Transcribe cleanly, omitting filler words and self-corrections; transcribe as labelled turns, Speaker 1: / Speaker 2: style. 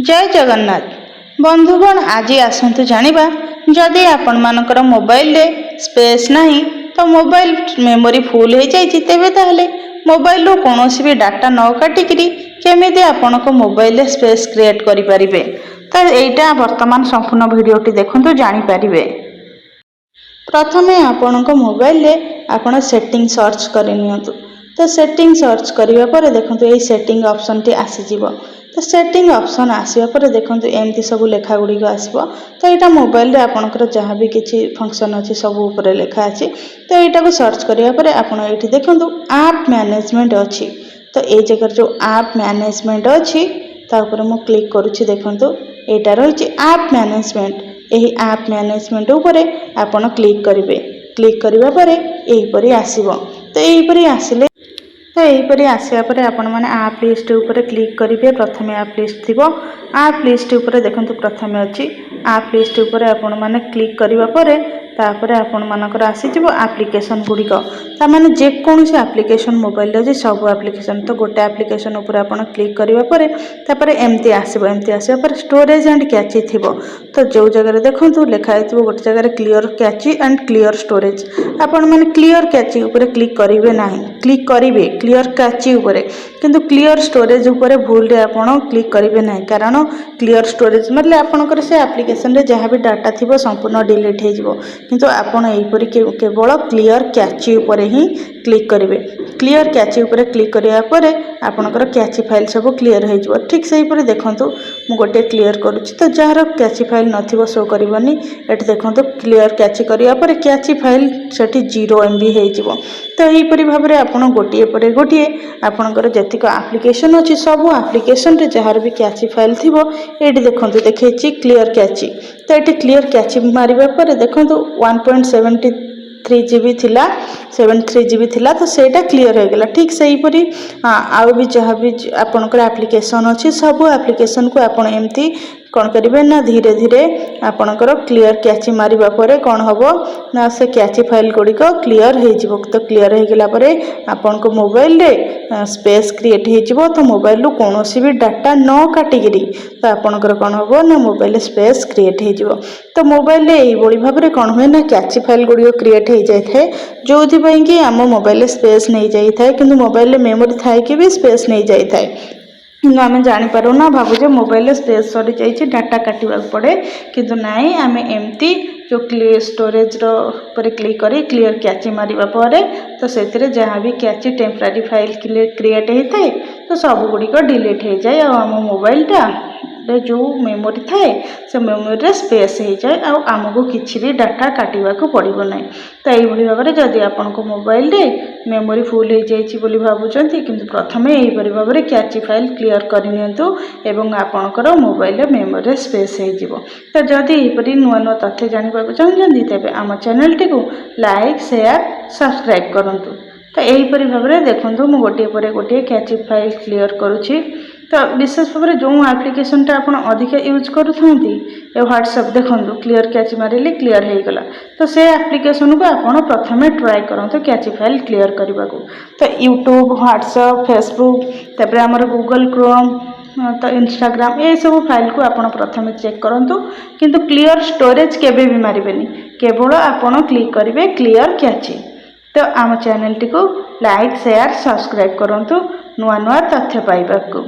Speaker 1: जय जगन्नाथ बंधुगण आज आसतु जानिबा जदि आपण मानकर मोबाइल रे स्पेस नहीं तो मोबाइल मेमोरी फुल हो जाए तेबे ताहले मोबाइल रो कोनोसी भी डाटा न काटिकरी केमिति आपण को मोबाइल रे स्पेस क्रिएट करि परिबे। तो एटा वर्तमान संपूर्ण वीडियोटी देखंतु जानि परिबे। प्रथमे आपण को मोबाइल रे आपण सेटिंग सर्च करि नियंतु। तो सेटिंग सर्च करिवा पर देखंतु ए सेटिंग ऑप्शन टी आसी जिवो। तो सेटिंग ऑप्शन आसिया पर देखंतु एमती सब लेखा गुडी को आसीबो। तो एटा मोबाइल रे आपनकर जहाँ भी किछि फंक्शन अछि सब ऊपर लेखा अछि। तो एटा को सर्च करिया पर आपण एठी देखंतु ऐप मैनेजमेंट अछि। तो ए जगह जो ऐप मैनेजमेंट अछि ता ऊपर मु क्लिक करूछि। देखंतु एटा रहिछि ऐप मैनेजमेंट। एही ऐप मैनेजमेंट ऊपर आपण क्लिक करिवे। क्लिक करिवा परे एही परी आसीबो। तो एही परी आसिले तो यहीपरी आसिया पर आपण मैंने आप लिस्ट ऊपर क्लिक करेंगे। प्रथम आप लिस्ट थी आप लिस्ट ऊपर देखो प्रथम अच्छी आप लिस्ट ऊपर आपण मैंने क्लिक करने तापर आपण मानकर आसीजिवो एप्लिकेशन गुड़िक ताने जेकोसी एप्लिकेशन मोबाइल अच्छे सब एप्लिकेशन। तो गोटे एप्लिकेशन ऊपर आपण क्लिक करने एमती आसो एमती आसा पर स्टोरेज एंड कैची थी। तो जो जगह देखो लिखाई थो गोटे जगह clear Kainchi and clear storage आपण मैंने क्लियर कैची ऊपर क्लिक करेंगे ना क्लिक करेंगे क्लियर कैची ऊपर किंतु क्लियर स्टोरेज ऊपर भूल रे आपण क्लिक करेंगे ना कारण क्लियर स्टोरेज मतलब आपणकर से एप्लिकेशन रे जहाँ भी डाटा थी संपूर्ण डिलीट हो किंतु आपण एहीपरी केवल क्लियर कैची ऊपर ही क्लिक करेंगे। क्लियर कैची ऊपर क्लिक करिया परे आपणकर कैची फाइल सब क्लियर हो जिवो। ठीक से हीपरी देखंतु मु गोटे क्लियर करूछि। तो जार कैची फाइल नथिबो शो करबनी एठी देखंतु क्लियर कैची करिया परे कैची फाइल सेठी 0 MB हो जिवो। तो एहीपरी भाबरे आपण गोटिए परे गोटिए आपणकर जतिक एप्लिकेशन अछि सब एप्लिकेशन रे जार भी कैची फाइल थिबो एठी देखंतु देखैछि क्लियर कैची। तो ये क्लियर कैची मारिबा पर देखंतु 1.73 GB थिला 73 GB थिला। तो सेटा क्लियर हो गला। ठीक से हीपरी आउ भी जहाँ भी आपणकर एप्लिकेशन अच्छी सब एप्लिकेशन को आपण एमती कौन करेंगे ना धीरे धीरे आपणकर क्लियर कैची मारिबा परे कौन होबो ना से कैची फाइल गुड़िक क्लियर हो जिवो। तो क्लियर हो गला परे आपण को मोबाइल रे स्पेस क्रिएट हो जिवो। तो मोबाइल रू कोनोसी भी डाटा न काटिकरी तो आपणकर कौन होबो ना मोबाइल स्पेस क्रिएट हो जिवो। तो मोबाइल रे एही बड़ी भाबरे कौन हुए ना कैची फाइल गुड़िक क्रिएट हो जाए थे जो कि आम मोबाइल स्पेस नहीं जाए था कि मोबाइल मेमोरी थाई कि भी स्पेस नहीं जाए था कि आम जापर ना भावुजे मोबाइल स्पेस सरी जाइए डाटा काटा पड़े किंतु नाई आम एमती जो क्लियर स्टोरेज पर क्लिक करी क्लियर कैची मारिबा परे तो से जहाँ भी कैची टेम्परारी फाइल क्रिएट होता है तो सब गुड़िक डिलीट हो जाए आम मोबाइलटा जो मेमोरी थाए से मेमोरी स्पेस हो जाए आमको किसी भी डाटा काटा पड़ो ना। तो यही भाव में जदि आपण को मोबाइल रे मेमोरी फुल हो जाए भावुं कि प्रथम यहीपरि भाव में कैची फाइल क्लियर करनियंतु एवं आपणकर मोबाइल मेमोरी स्पेस हो। तो जदि यहीपरि नुआ नुआ तथ्य जानवा चाहते तेज आम channel T like share subscribe करूँ। तो यहीपरि भाव में देखूँ मुझे गोटे पर गोटे कैची फाइल क्लियर करुँची। तो विशेष भाव में जो एप्लिकेशन टा आपण अधिक यूज करूथांती ए व्हाट्सएप देखो क्लियर कैची मारिले क्लियर हो गला। तो से एप्लिकेशन को आपण प्रथमे ट्राई करंतु कैची फाइल क्लियर करने को। तो यूट्यूब व्हाट्सएप फेसबुक तपर आमर गूगल क्रोम तो इंस्टाग्राम ये सब फाइल को आपण प्रथमे चेक करंतु किंतु क्लियर स्टोरेज केबे भी मारिबेनी केवल आपण क्लिक करेंगे क्लियर कैची। तो आम चैनल टी को लाइक शेयर सब्सक्राइब करंतु नुआ नुआ तथ्य पाइबाकू।